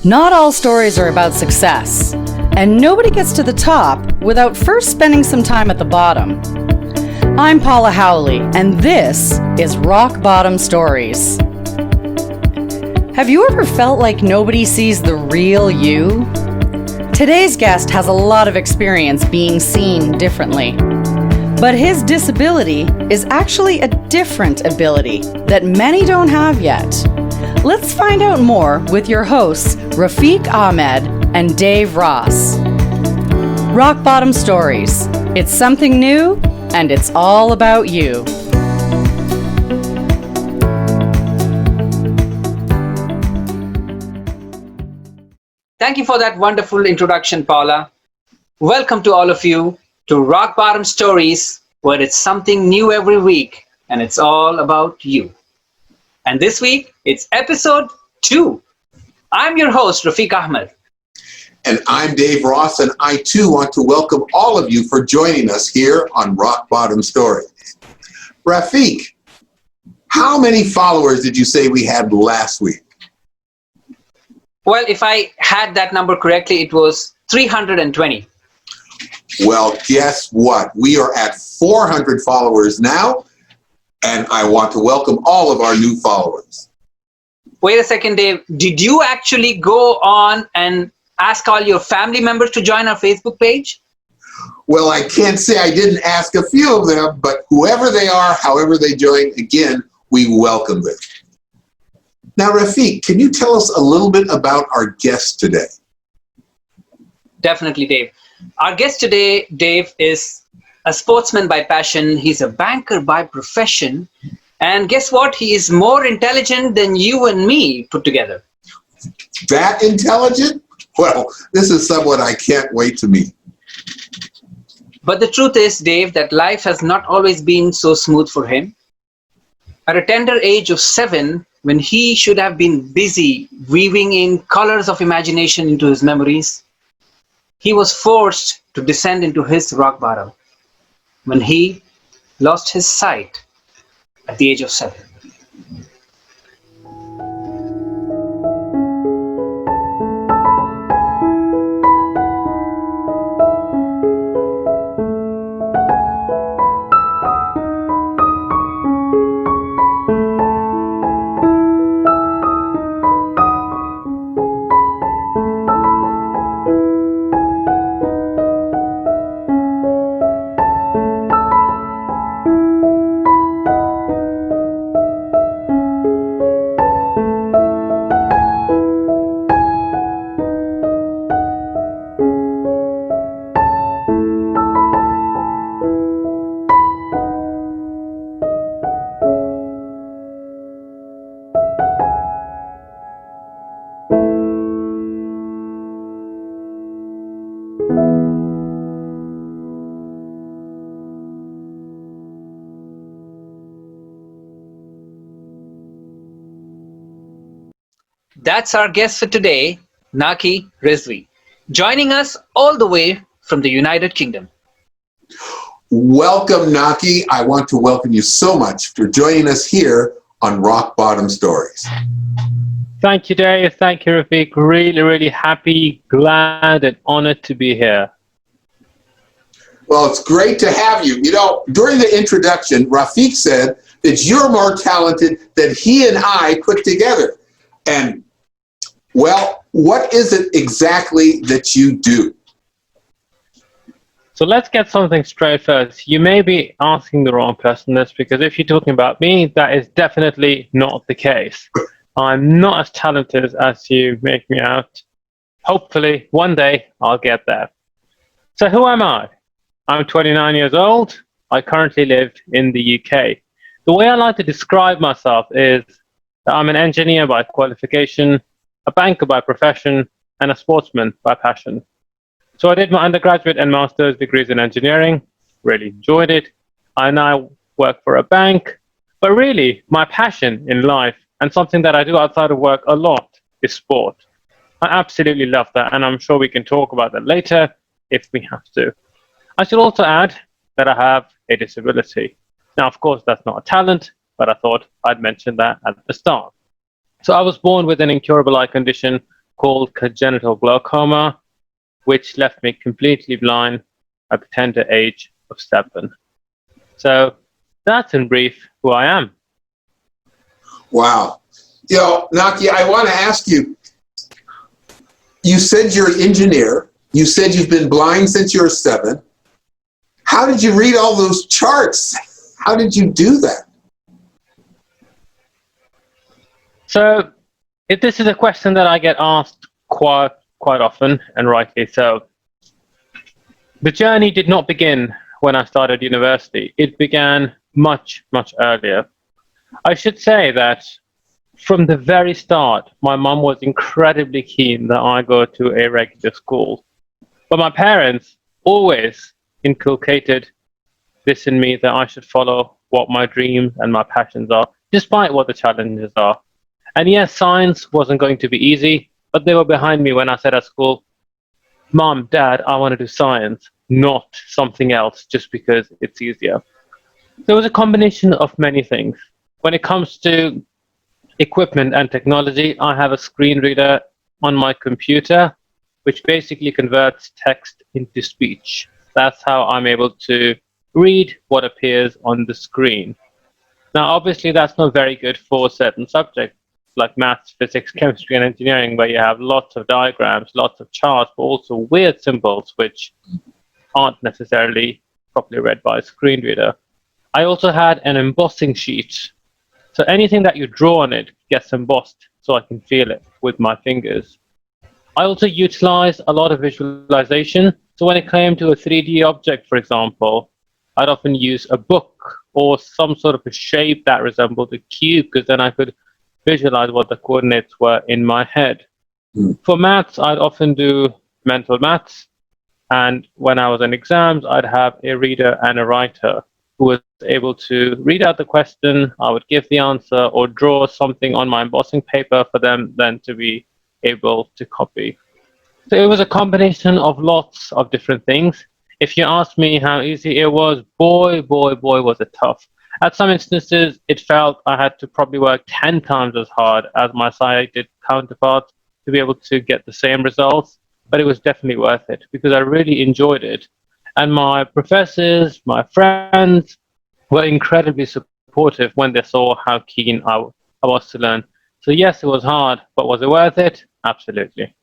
Not all stories are about success, and nobody gets to the top without first spending some time at the bottom. I'm Paula Howley, and this is Rock Bottom Stories. Have you ever felt like nobody sees the real you? Today's guest has a lot of experience being seen differently. But his disability is actually a different ability that many don't have yet. Let's find out more with your hosts, Rafiq Ahmed and Dave Ross. Rock Bottom Stories. It's something new, and it's all about you. Thank you for that wonderful introduction, Paula. Welcome to all of you to Rock Bottom Stories, where it's something new every week, and it's all about you. And this week, it's episode 2. I'm your host, Rafiq Ahmed. And I'm Dave Ross, and I too want to welcome all of you for joining us here on Rock Bottom Stories. Rafiq, how many followers did you say we had last week? Well, if I had that number correctly, it was 320. Well, guess what? We are at 400 followers now, and I want to welcome all of our new followers. Wait a second, Dave. Did you actually go on and ask all your family members to join our Facebook page? Well, I can't say I didn't ask a few of them, but whoever they are, however they join, again, we welcome them. Now, Rafiq, can you tell us a little bit about our guest today? Definitely, Dave. Our guest today, Dave, is a sportsman by passion. He's a banker by profession. And guess what? He is more intelligent than you and me put together. That intelligent? Well, this is someone I can't wait to meet. But the truth is, Dave, that life has not always been so smooth for him. At a tender age of 7, when he should have been busy weaving in colors of imagination into his memories, he was forced to descend into his rock bottom when he lost his sight at the age of 7. That's our guest for today, Naqi Rizvi, joining us all the way from the United Kingdom. Welcome, Naqi. I want to welcome you so much for joining us here on Rock Bottom Stories. Thank you, Dave. Thank you, Rafiq. Really, really happy, glad, and honored to be here. Well, it's great to have you. You know, during the introduction, Rafiq said that you're more talented than he and I put together. And, well, what is it exactly that you do? So let's get something straight first. You may be asking the wrong person this, because if you're talking about me, that is definitely not the case. I'm not as talented as you make me out. Hopefully, one day, I'll get there. So who am I? I'm 29 years old. I currently live in the UK. The way I like to describe myself is that I'm an engineer by qualification, a banker by profession, and a sportsman by passion. So I did my undergraduate and master's degrees in engineering, really enjoyed it. I now work for a bank, but really my passion in life and something that I do outside of work a lot is sport. I absolutely love that, and I'm sure we can talk about that later if we have to. I should also add that I have a disability. Now, of course, that's not a talent, but I thought I'd mention that at the start. So I was born with an incurable eye condition called congenital glaucoma, which left me completely blind at the tender age of 7. So that's in brief who I am. Wow. Naqi, I want to ask you, you said you're an engineer. You said you've been blind since you were 7. How did you read all those charts? How did you do that? So this is a question that I get asked quite often, and rightly so. The journey did not begin when I started university. It began much, much earlier. I should say that from the very start, my mum was incredibly keen that I go to a regular school. But my parents always inculcated this in me, that I should follow what my dreams and my passions are, despite what the challenges are. And yes, science wasn't going to be easy, but they were behind me when I said at school, Mom, Dad, I want to do science, not something else just because it's easier. There was a combination of many things. When it comes to equipment and technology, I have a screen reader on my computer, which basically converts text into speech. That's how I'm able to read what appears on the screen. Now, obviously, that's not very good for certain subjects like maths, physics, chemistry, and engineering, where you have lots of diagrams, lots of charts, but also weird symbols, which aren't necessarily properly read by a screen reader. I also had an embossing sheet. So anything that you draw on it gets embossed so I can feel it with my fingers. I also utilized a lot of visualization. So when it came to a 3D object, for example, I'd often use a book or some sort of a shape that resembled a cube, because then I could visualize what the coordinates were in my head. For maths, I'd often do mental maths. And when I was in exams, I'd have a reader and a writer who was able to read out the question. I would give the answer or draw something on my embossing paper for them then to be able to copy. So it was a combination of lots of different things. If you ask me how easy it was, boy, was it tough. At some instances, it felt I had to probably work 10 times as hard as my sighted counterparts to be able to get the same results, but it was definitely worth it because I really enjoyed it. And my professors, my friends were incredibly supportive when they saw how keen I was to learn. So yes, it was hard, but was it worth it? Absolutely.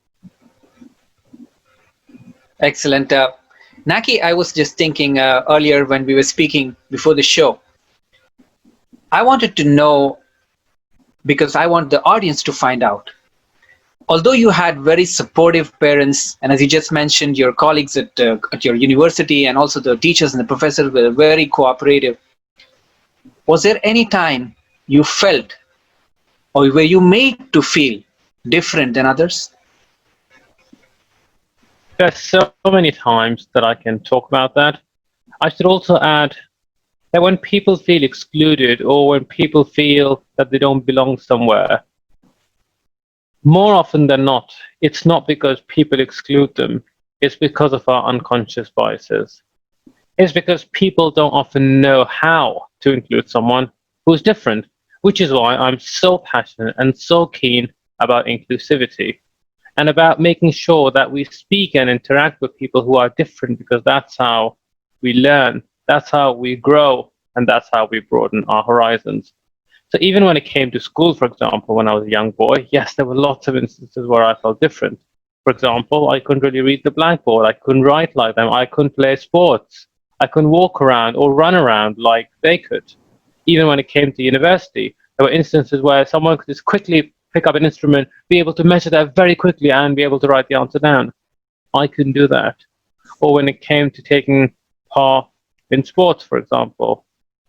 Excellent. Naqi, I was just thinking earlier when we were speaking before the show, I wanted to know, because I want the audience to find out, although you had very supportive parents, and as you just mentioned, your colleagues at your university and also the teachers and the professors were very cooperative, was there any time you felt or were you made to feel different than others? There's so many times that I can talk about that. I should also add that when people feel excluded or when people feel that they don't belong somewhere, more often than not, it's not because people exclude them. It's because of our unconscious biases. It's because people don't often know how to include someone who's different, which is why I'm so passionate and so keen about inclusivity and about making sure that we speak and interact with people who are different, because that's how we learn, that's how we grow, and that's how we broaden our horizons. So even when it came to school, for example, when I was a young boy, yes, there were lots of instances where I felt different. For example, I couldn't really read the blackboard. I couldn't write like them. I couldn't play sports. I couldn't walk around or run around like they could. Even when it came to university, there were instances where someone could just quickly pick up an instrument, be able to measure that very quickly and be able to write the answer down. I couldn't do that. Or when it came to taking part in sports, for example,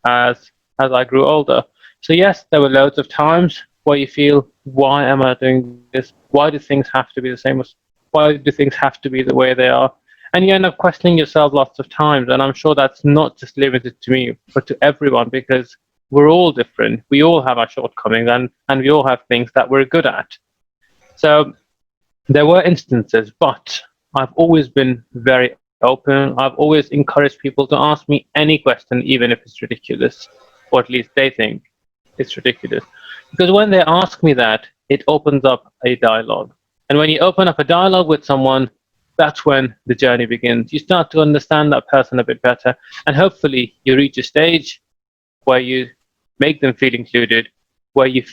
as I grew older. So yes, there were loads of times where you feel, why am I doing this? Why do things have to be the same? Why do things have to be the way they are? And you end up questioning yourself lots of times. And I'm sure that's not just limited to me, but to everyone, because we're all different. We all have our shortcomings and we all have things that we're good at. So there were instances, but I've always been very open. I've always encouraged people to ask me any question, even if it's ridiculous, or at least they think it's ridiculous. Because when they ask me that, it opens up a dialogue. And when you open up a dialogue with someone, that's when the journey begins. You start to understand that person a bit better, and hopefully you reach a stage where you make them feel included, where you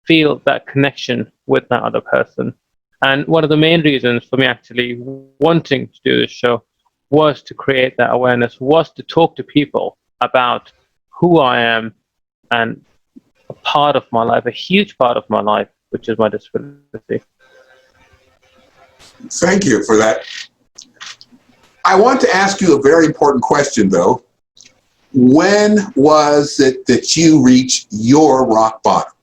feel that connection with that other person. And one of the main reasons for me actually wanting to do this show was to create that awareness, was to talk to people about who I am and a part of my life, a huge part of my life, which is my disability. Thank you for that. I want to ask you a very important question, though. When was it that you reached your rock bottom?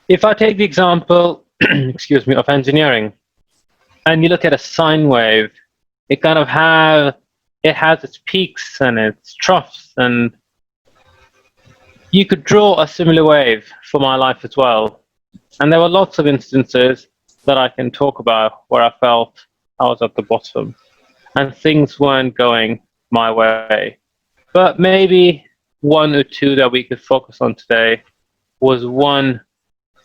If I take the example, excuse me, of engineering, and you look at a sine wave, it kind of has its peaks and its troughs, and you could draw a similar wave for my life as well. And there were lots of instances that I can talk about where I felt I was at the bottom and things weren't going my way. But maybe one or two that we could focus on today was one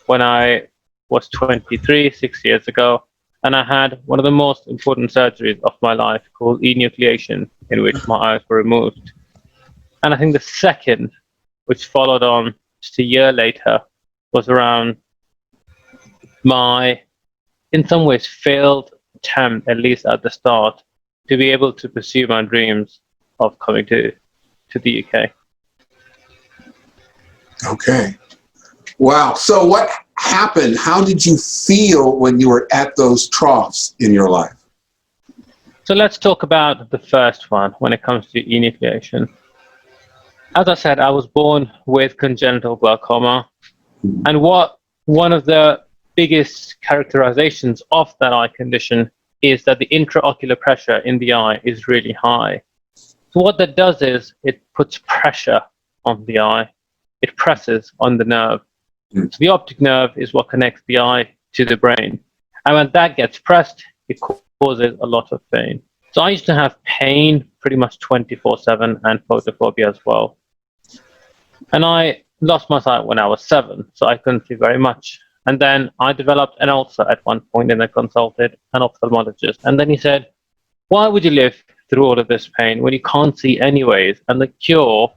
when I was 23, 6 years ago, and I had one of the most important surgeries of my life called enucleation, in which my eyes were removed. And I think the second, which followed on just a year later, was around my, in some ways, failed attempt, at least at the start, to be able to pursue my dreams of coming to the UK. Okay. Wow. So what happened? How did you feel when you were at those troughs in your life? So let's talk about the first one when it comes to enucleation. As I said, I was born with congenital glaucoma, and one of the biggest characterizations of that eye condition is that the intraocular pressure in the eye is really high. So what that does is it puts pressure on the eye. It presses on the nerve. So the optic nerve is what connects the eye to the brain. And when that gets pressed, it causes a lot of pain. So I used to have pain pretty much 24/7 and photophobia as well. And I lost my sight when I was 7, so I couldn't see very much. And then I developed an ulcer at one point, and I consulted an ophthalmologist. And then he said, why would you live through all of this pain when you can't see anyways? And the cure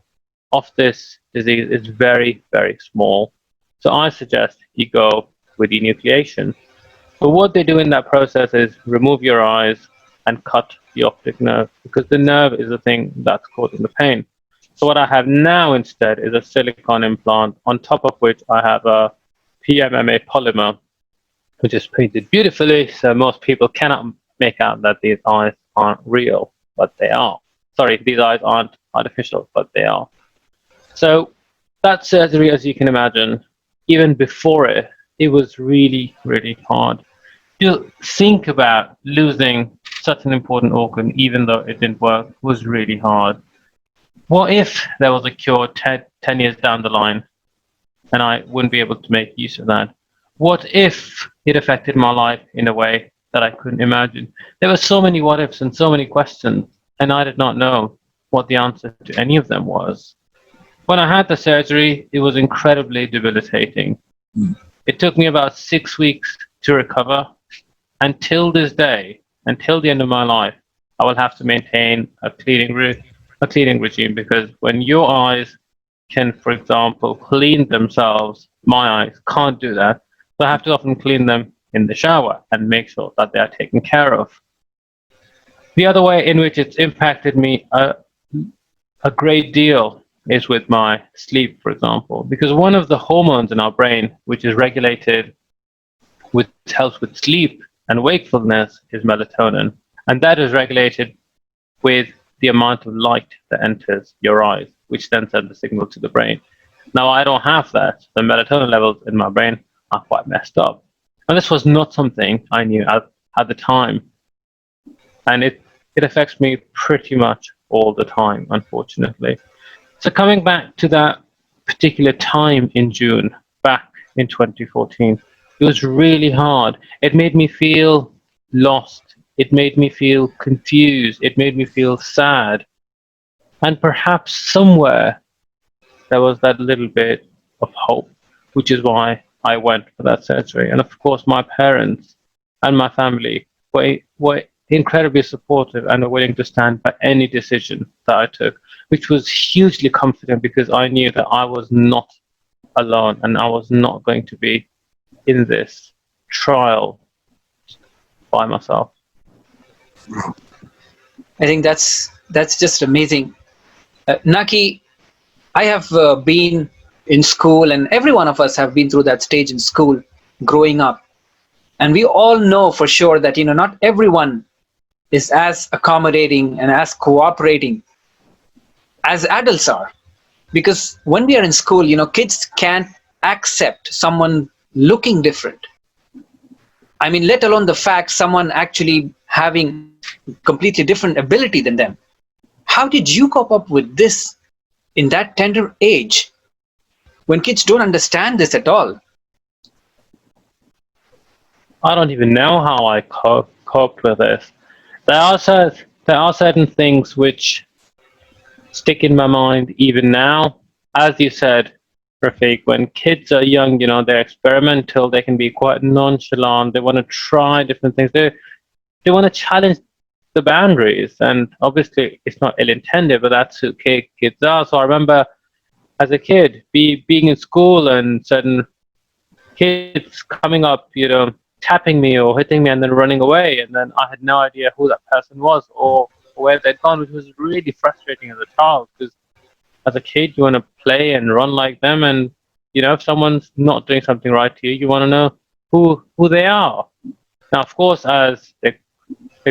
of this disease is very, very small. So I suggest you go with enucleation. But what they do in that process is remove your eyes and cut the optic nerve, because the nerve is the thing that's causing the pain. So what I have now instead is a silicone implant, on top of which I have a PMMA polymer, which is painted beautifully, so most people cannot make out that these eyes aren't real, but they are. Sorry, these eyes aren't artificial, but they are. So that surgery, as you can imagine, even before it, it was really, really hard. To think about losing such an important organ, even though it didn't work, was really hard. What if there was a cure 10 years down the line and I wouldn't be able to make use of that? What if it affected my life in a way that I couldn't imagine? There were so many what ifs and so many questions, and I did not know what the answer to any of them was. When I had the surgery, it was incredibly debilitating. It took me about 6 weeks to recover. Until this day, until the end of my life, I will have to maintain a cleaning regime, because when your eyes can, for example, clean themselves, my eyes can't do that. So I have to often clean them in the shower and make sure that they are taken care of. The other way in which it's impacted me a great deal is with my sleep, for example, because one of the hormones in our brain, which is regulated, which helps with sleep and wakefulness, is melatonin. And that is regulated with the amount of light that enters your eyes, which then sends a signal to the brain. Now, I don't have that. The melatonin levels in my brain are quite messed up. And this was not something I knew at the time. And it affects me pretty much all the time, unfortunately. So coming back to that particular time in June, back in 2014, it was really hard. It made me feel lost. It made me feel confused. It made me feel sad. And perhaps somewhere there was that little bit of hope. which is why I went for that surgery. And of course, my parents and my family were incredibly supportive and were willing to stand by any decision that I took, which was hugely comforting because I knew that I was not alone and I was not going to be in this trial by myself. I think that's just amazing. Naqi, I have been in school, and every one of us have been through that stage in school, growing up, and we all know for sure that not everyone is as accommodating and as cooperating as adults are, because when we are in school, kids can't accept someone looking different. I mean, let alone the fact someone actually having completely different ability than them. How did you cope up with this in that tender age when kids don't understand this at all? I don't even know how I coped with this. There are certain things which stick in my mind even now. As you said, Rafiq, when kids are young, they're experimental, they can be quite nonchalant, they want to try different things, they want to challenge the boundaries, and obviously it's not ill-intended, but that's who kids are. So I remember as a kid being in school and certain kids coming up, tapping me or hitting me and then running away, and then I had no idea who that person was or where they'd gone, which was really frustrating as a child, because as a kid you want to play and run like them, and if someone's not doing something right to you, you want to know who they are. Now, of course, as they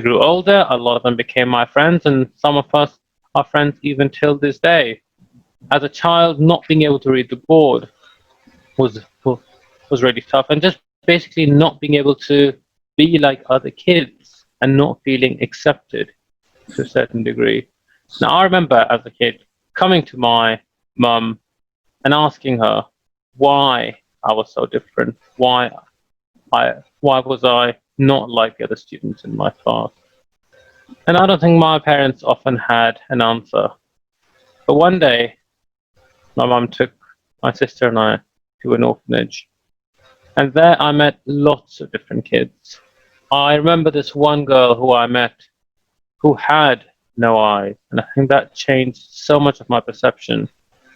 grew older, a lot of them became my friends, and some of us are friends even till this day. As a child, not being able to read the board was really tough, and just basically not being able to be like other kids and not feeling accepted to a certain degree. Now, I remember as a kid coming to my mum and asking her why I was so different, why was I not like the other students in my class. And I don't think my parents often had an answer. But one day, my mum took my sister and I to an orphanage. And there I met lots of different kids. I remember this one girl who I met who had no eyes. And I think that changed so much of my perception.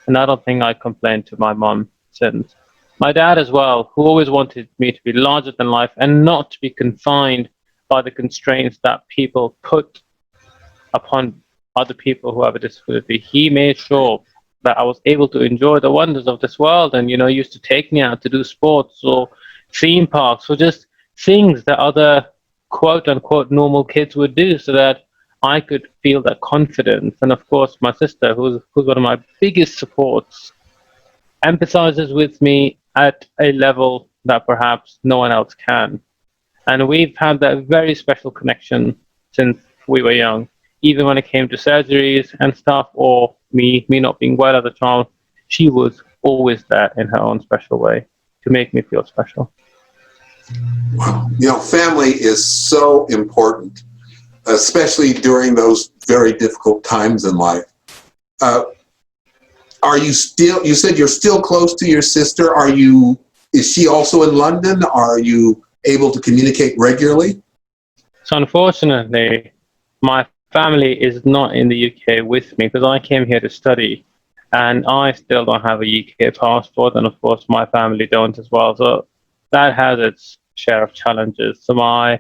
And I don't think I complained to my mum since. My dad as well, who always wanted me to be larger than life and not to be confined by the constraints that people put upon other people who have a disability. He made sure that I was able to enjoy the wonders of this world, and used to take me out to do sports or theme parks or just things that other quote unquote normal kids would do, so that I could feel that confidence. And of course, my sister, who's one of my biggest supports, empathizes with me at a level that perhaps no one else can. And we've had that very special connection since we were young. Even when it came to surgeries and stuff, or me not being well as a child, she was always there in her own special way to make me feel special. Wow. Family is so important, especially during those very difficult times in life. Are you still, you said you're still close to your sister. Is she also in London? Are you able to communicate regularly? So unfortunately, my family is not in the UK with me because I came here to study, and I still don't have a UK passport, and of course my family don't as well. So that has its share of challenges. So my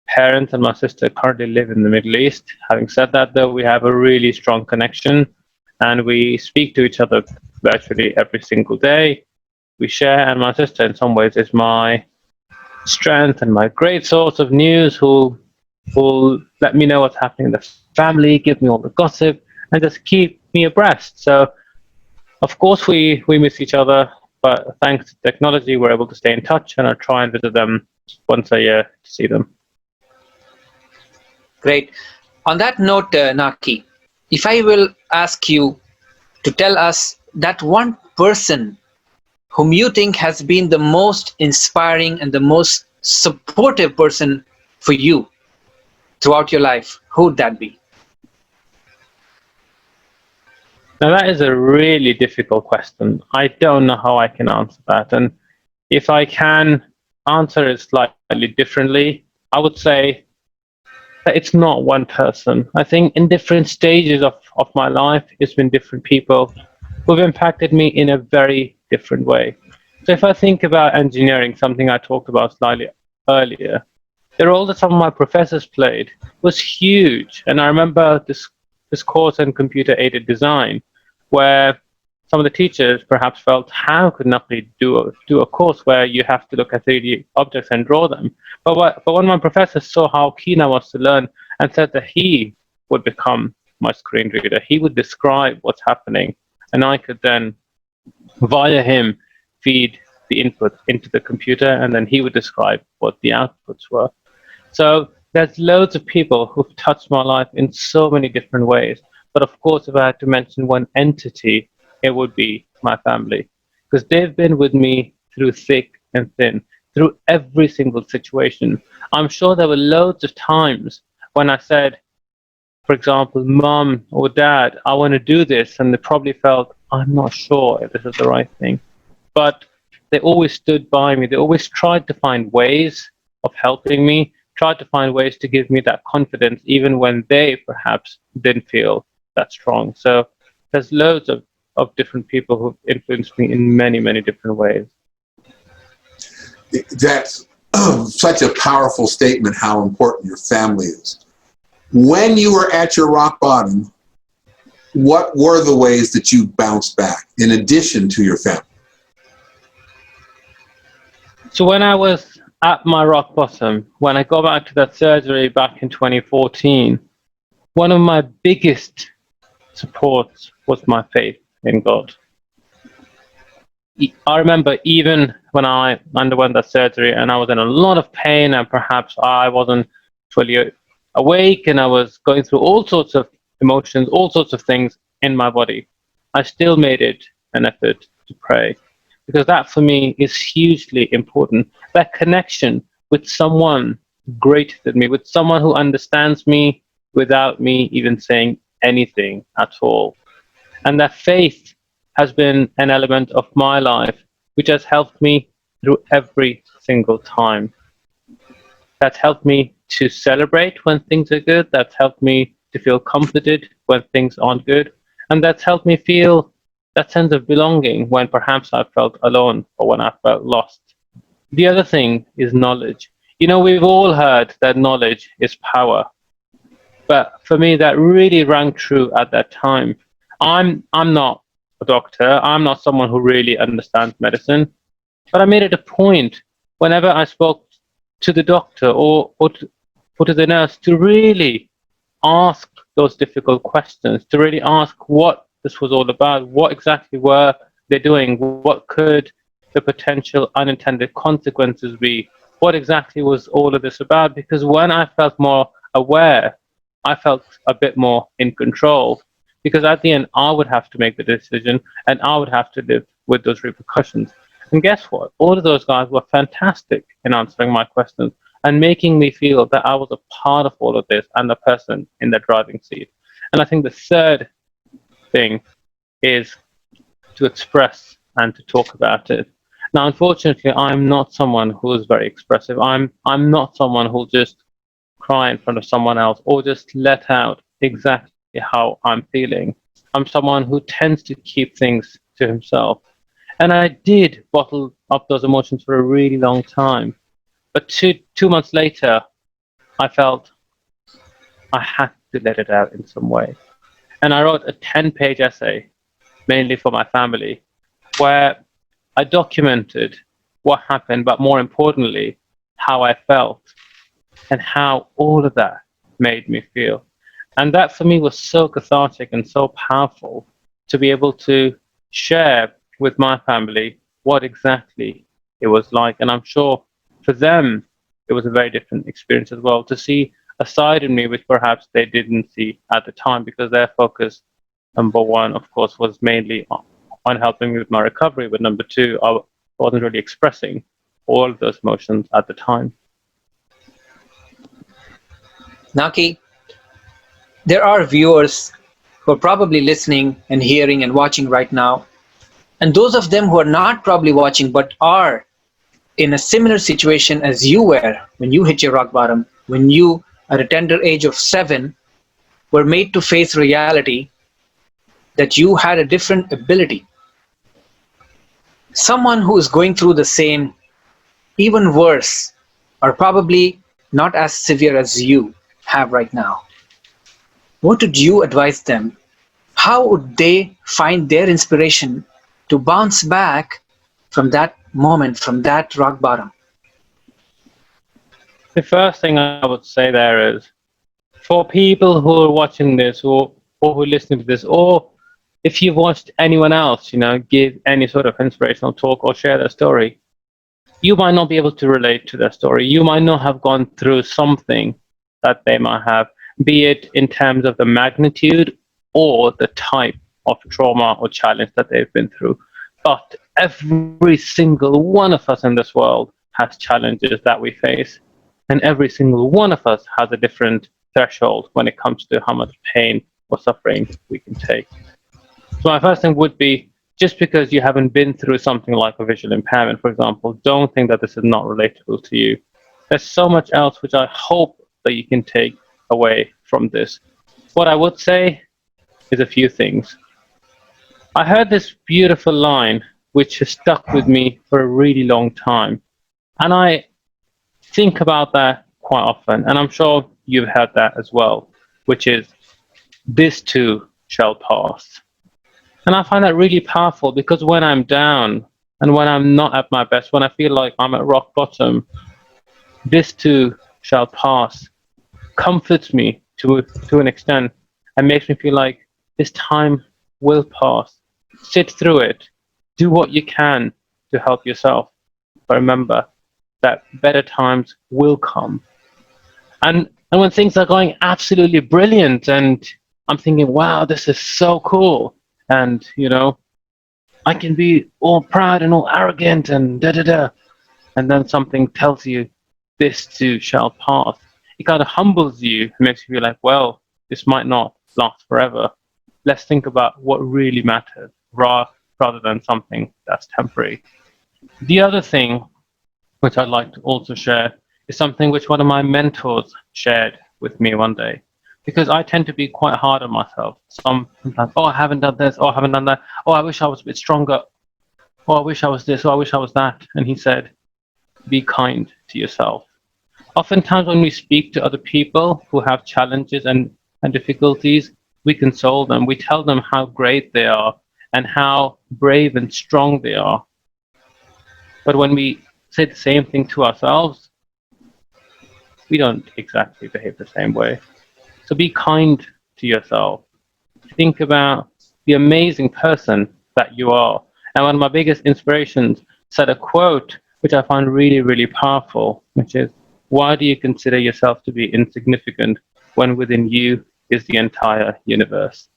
parents and my sister currently live in the Middle East. Having said that, though, we have a really strong connection, and we speak to each other virtually every single day. We share, and my sister in some ways is my strength and my great source of news, who will let me know what's happening in the family, give me all the gossip, and just keep me abreast. So of course we miss each other, but thanks to technology we're able to stay in touch, and I try and visit them once a year to see them. Great. On that note, Naqi, if I will ask you to tell us that one person whom you think has been the most inspiring and the most supportive person for you throughout your life, who would that be? Now, that is a really difficult question. I don't know how I can answer that. And if I can answer it slightly differently, I would say that it's not one person. I think in different stages of my life, it's been different people who've impacted me in a very different way. So if I think about engineering, something I talked about slightly earlier, the role that some of my professors played was huge. And I remember this course in computer-aided design, where some of the teachers perhaps felt, how could Naqi do a course where you have to look at 3D objects and draw them? But one of my professors saw how keen I was to learn and said that he would become my screen reader. He would describe what's happening, and I could then, via him, feed the input into the computer, and then he would describe what the outputs were. So there's loads of people who've touched my life in so many different ways. But of course, if I had to mention one entity, it would be my family, because they've been with me through thick and thin, through every single situation. I'm sure there were loads of times when I said, for example, Mom or Dad, I want to do this, and they probably felt, I'm not sure if this is the right thing. But they always stood by me. They always tried to find ways of helping me, tried to find ways to give me that confidence, even when they perhaps didn't feel that strong. So there's loads of different people who've influenced me in many, many different ways. That's such a powerful statement, how important your family is. When you were at your rock bottom, what were the ways that you bounced back in addition to your family? So when I was at my rock bottom, when I got back to that surgery back in 2014, one of my biggest supports was my faith in God. I remember even when I underwent that surgery and I was in a lot of pain and perhaps I wasn't fully awake and I was going through all sorts of emotions, all sorts of things in my body, I still made it an effort to pray, because that for me is hugely important. That connection with someone greater than me, with someone who understands me without me even saying anything at all. And that faith has been an element of my life which has helped me through every single time. That's helped me to celebrate when things are good. That's helped me to feel comforted when things aren't good. And that's helped me feel that sense of belonging when perhaps I felt alone or when I felt lost. The other thing is knowledge. You know, we've all heard that knowledge is power. But for me, that really rang true at that time. I'm not a doctor. I'm not someone who really understands medicine. But I made it a point whenever I spoke to the doctor or to the nurse to really ask those difficult questions, to really ask what this was all about, what exactly were they doing, what could the potential unintended consequences be, what exactly was all of this about. Because when I felt more aware, I felt a bit more in control, because at the end I would have to make the decision and I would have to live with those repercussions. And guess what? All of those guys were fantastic in answering my questions and making me feel that I was a part of all of this and the person in the driving seat. And I think the third thing is to express and to talk about it. Now, unfortunately, I'm not someone who is very expressive. I'm not someone who'll just cry in front of someone else or just let out exactly how I'm feeling. I'm someone who tends to keep things to himself. And I did bottle up those emotions for a really long time. But two months later, I felt I had to let it out in some way. And I wrote a 10-page essay, mainly for my family, where I documented what happened, but more importantly, how I felt and how all of that made me feel. And that for me was so cathartic and so powerful to be able to share with my family what exactly it was like. And I'm sure for them, it was a very different experience as well, to see a side in me which perhaps they didn't see at the time, because their focus, number one, of course, was mainly on helping me with my recovery. But number two, I wasn't really expressing all of those emotions at the time. Naqi, there are viewers who are probably listening and hearing and watching right now, and those of them who are not probably watching but are in a similar situation as you were when you hit your rock bottom, when you, at a tender age of 7, were made to face reality that you had a different ability. Someone who is going through the same, even worse, or probably not as severe as you have right now. What would you advise them? How would they find their inspiration to bounce back from that moment, from that rock bottom? The first thing I would say there is, for people who are watching this or who are listening to this, or if you've watched anyone else, give any sort of inspirational talk or share their story, you might not be able to relate to their story. You might not have gone through something that they might have, be it in terms of the magnitude or the type of trauma or challenge that they've been through. But every single one of us in this world has challenges that we face. And every single one of us has a different threshold when it comes to how much pain or suffering we can take. So my first thing would be, just because you haven't been through something like a visual impairment, for example, don't think that this is not relatable to you. There's so much else which I hope that you can take away from this. What I would say is a few things. I heard this beautiful line which has stuck with me for a really long time. And I think about that quite often, and I'm sure you've heard that as well, which is, this too shall pass. And I find that really powerful, because when I'm down and when I'm not at my best, when I feel like I'm at rock bottom, this too shall pass comforts me to an extent and makes me feel like this time will pass. Sit through it. Do what you can to help yourself. But remember that better times will come. And when things are going absolutely brilliant and I'm thinking, wow, this is so cool, and I can be all proud and all arrogant and da-da-da, and then something tells you this too shall pass. It kind of humbles you and makes you feel like, well, this might not last forever. Let's think about what really matters rather than something that's temporary. The other thing which I'd like to also share is something which one of my mentors shared with me one day. Because I tend to be quite hard on myself. Sometimes, oh, I haven't done this, oh, I haven't done that, oh, I wish I was a bit stronger, oh, I wish I was this, oh, I wish I was that. And he said, be kind to yourself. Oftentimes when we speak to other people who have challenges and difficulties, we console them. We tell them how great they are and how brave and strong they are. But when we say the same thing to ourselves, we don't exactly behave the same way. So be kind to yourself. Think about the amazing person that you are. And one of my biggest inspirations said a quote which I find really, really powerful, which is, why do you consider yourself to be insignificant when within you is the entire universe?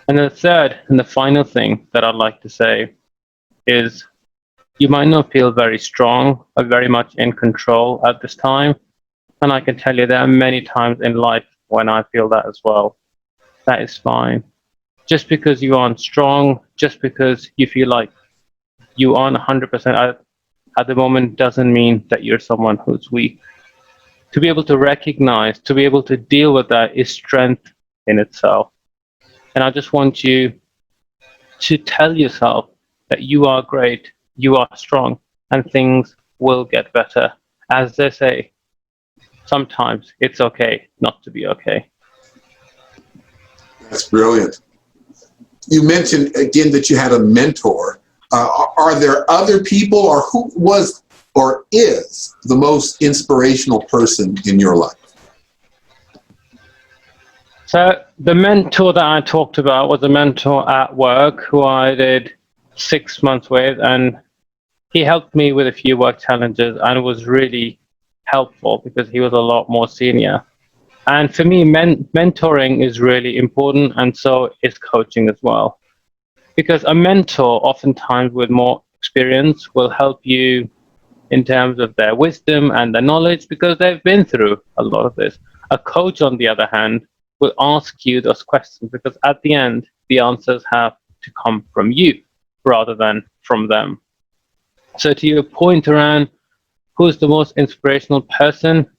And the third and the final thing that I'd like to say is, you might not feel very strong or very much in control at this time. And I can tell you there are many times in life when I feel that as well. That is fine. Just because you aren't strong, just because you feel like you aren't 100% at the moment, doesn't mean that you're someone who's weak. To be able to recognize, to be able to deal with that is strength in itself. And I just want you to tell yourself that you are great, you are strong, and things will get better. As they say, sometimes it's okay not to be okay. That's brilliant. You mentioned again that you had a mentor. Are there other people, or who was or is the most inspirational person in your life? So the mentor that I talked about was a mentor at work who I did 6 months with, and he helped me with a few work challenges and was really helpful because he was a lot more senior. And for me, mentoring is really important, and so is coaching as well. Because a mentor, oftentimes with more experience, will help you in terms of their wisdom and their knowledge because they've been through a lot of this. A coach, on the other hand, will ask you those questions, because at the end, the answers have to come from you rather than from them. So to your point around who's the most inspirational person,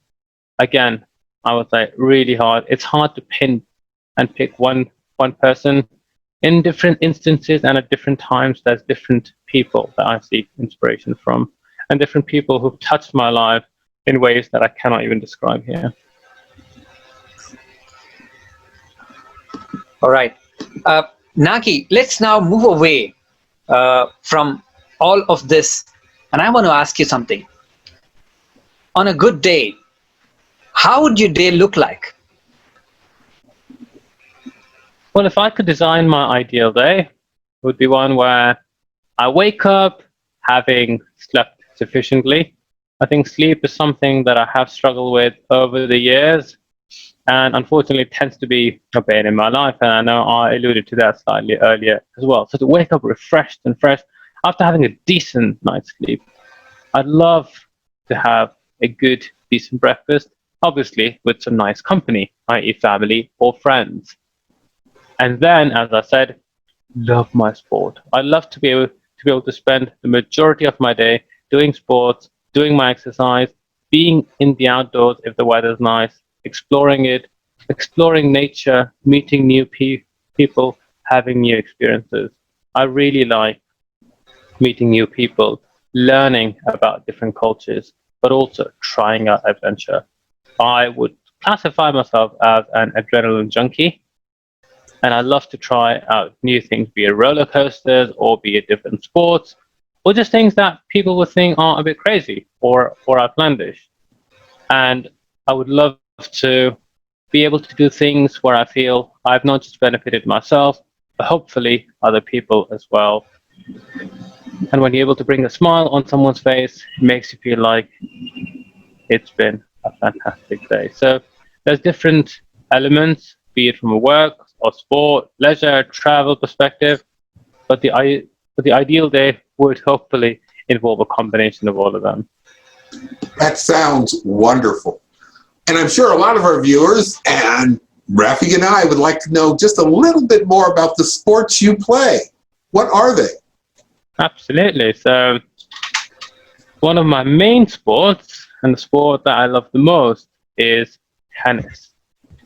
again, I would say really hard. It's hard to pin and pick one person. In different instances and at different times, there's different people that I seek inspiration from, and different people who've touched my life in ways that I cannot even describe here. All right. Naqi, let's now move away from all of this. And I want to ask you something. On a good day, how would your day look like? Well, if I could design my ideal day, it would be one where I wake up having slept sufficiently. I think sleep is something that I have struggled with over the years, and unfortunately tends to be a pain in my life. And I know I alluded to that slightly earlier as well. So to wake up refreshed and fresh after having a decent night's sleep, I'd love to have a good, decent breakfast, obviously with some nice company, i.e. family or friends. And then, as I said, love my sport. I love to be able to spend the majority of my day doing sports, doing my exercise, being in the outdoors if the weather's nice, exploring it, exploring nature, meeting new people, having new experiences. I really like meeting new people, learning about different cultures, but also trying out adventure. I would classify myself as an adrenaline junkie. And I love to try out new things, be it roller coasters or be it different sports, or just things that people would think are a bit crazy or outlandish. And I would love to be able to do things where I feel I've not just benefited myself, but hopefully other people as well. And when you're able to bring a smile on someone's face, it makes you feel like it's been a fantastic day. So there's different elements, be it from a work or sport, leisure, travel perspective, but the ideal day would hopefully involve a combination of all of them. That sounds wonderful. And I'm sure a lot of our viewers and Rafik and I would like to know just a little bit more about the sports you play. What are they? Absolutely. So one of my main sports, and the sport that I love the most, is tennis.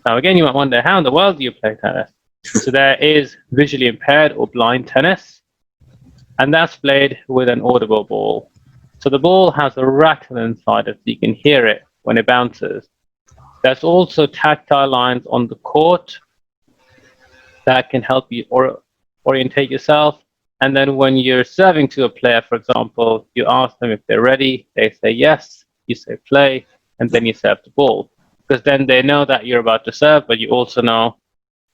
Now, again, you might wonder, how in the world do you play tennis? So there is visually impaired or blind tennis, and that's played with an audible ball. So the ball has a rattle inside it, so you can hear it when it bounces. There's also tactile lines on the court that can help you orientate yourself. And then when you're serving to a player, for example, you ask them if they're ready, they say yes, you say play, and then you serve the ball. Because then they know that you're about to serve, but you also know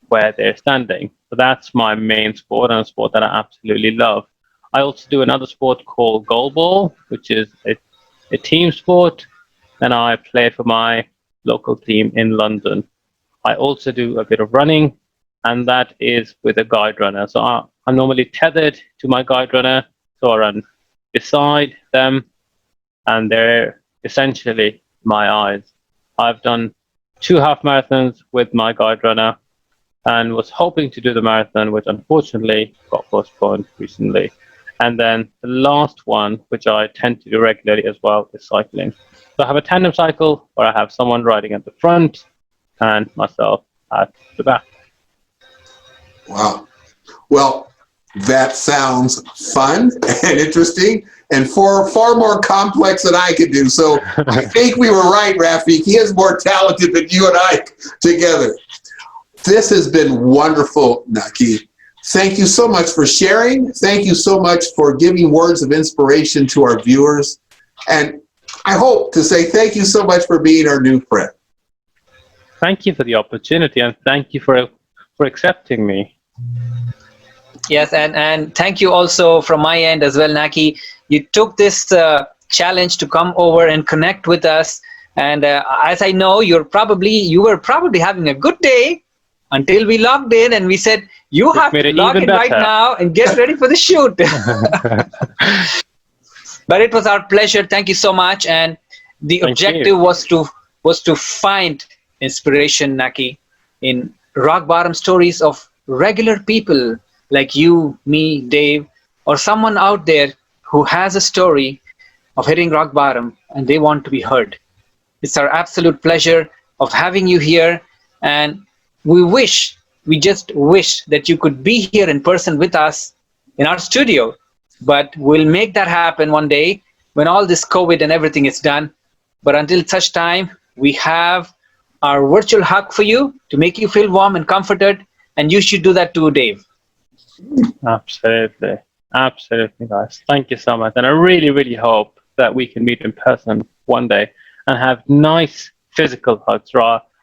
where they're standing. So that's my main sport, and a sport that I absolutely love. I also do another sport called goalball, which is a team sport, and I play for my local team in London. I also do a bit of running, and that is with a guide runner. So I'm normally tethered to my guide runner, so I run beside them, and they're essentially my eyes. I've done 2 half marathons with my guide runner and was hoping to do the marathon, which unfortunately got postponed recently. And then the last one, which I tend to do regularly as well, is cycling. So I have a tandem cycle where I have someone riding at the front and myself at the back. Wow. Well, that sounds fun and interesting and far more complex than I could do. So I think we were right, Rafik. He is more talented than you and I together. This has been wonderful, Naqi. Thank you so much for sharing. Thank you so much for giving words of inspiration to our viewers. And I hope to say thank you so much for being our new friend. Thank you for the opportunity, and thank you for accepting me. Yes, and thank you also from my end as well, Naqi. You took this challenge to come over and connect with us. And as I know, you were probably having a good day until we logged in and we said, you have to log in right now and get ready for the shoot. But it was our pleasure. Thank you so much. And the objective was to find inspiration, Naqi. in rock bottom stories of regular people like you, me, Dave, or someone out there who has a story of hitting rock bottom and they want to be heard. It's our absolute pleasure of having you here, and we just wish that you could be here in person with us in our studio, but we'll make that happen one day when all this COVID and everything is done. But until such time, we have our virtual hug for you to make you feel warm and comforted, and you should do that too, Dave. Absolutely. Absolutely, guys. Thank you so much. And I really, really hope that we can meet in person one day and have nice physical hugs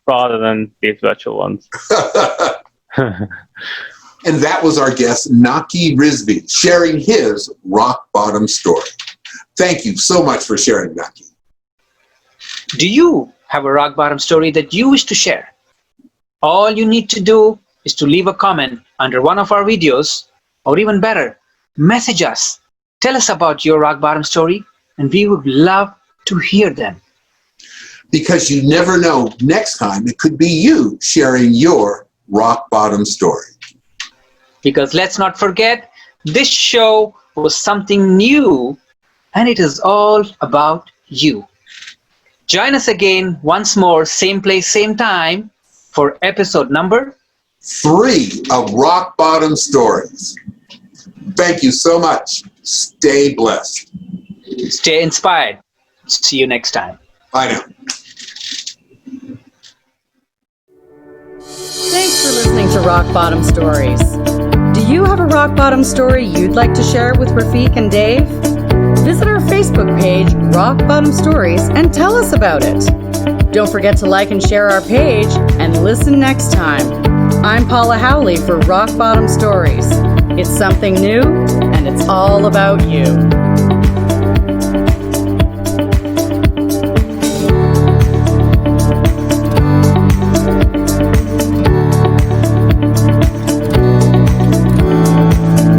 rather than these virtual ones. And that was our guest, Naqi Rizvi, sharing his rock bottom story. Thank you so much for sharing, Naqi. Do you have a rock bottom story that you wish to share? All you need to do is to leave a comment under one of our videos, or even better, message us. Tell us about your rock bottom story, and we would love to hear them. Because you never know, next time it could be you sharing your rock bottom story. Because let's not forget, this show was something new, and it is all about you. Join us again once more, same place, same time, for episode number 3 of Rock Bottom Stories. Thank you so much. Stay blessed. Stay inspired. See you next time. Bye now. Thanks for listening to Rock Bottom Stories. Do you have a rock bottom story you'd like to share with Rafiq and Dave? Visit our Facebook page, Rock Bottom Stories, and tell us about it. Don't forget to like and share our page, and listen next time. I'm Paula Howley for Rock Bottom Stories. It's something new, and it's all about you.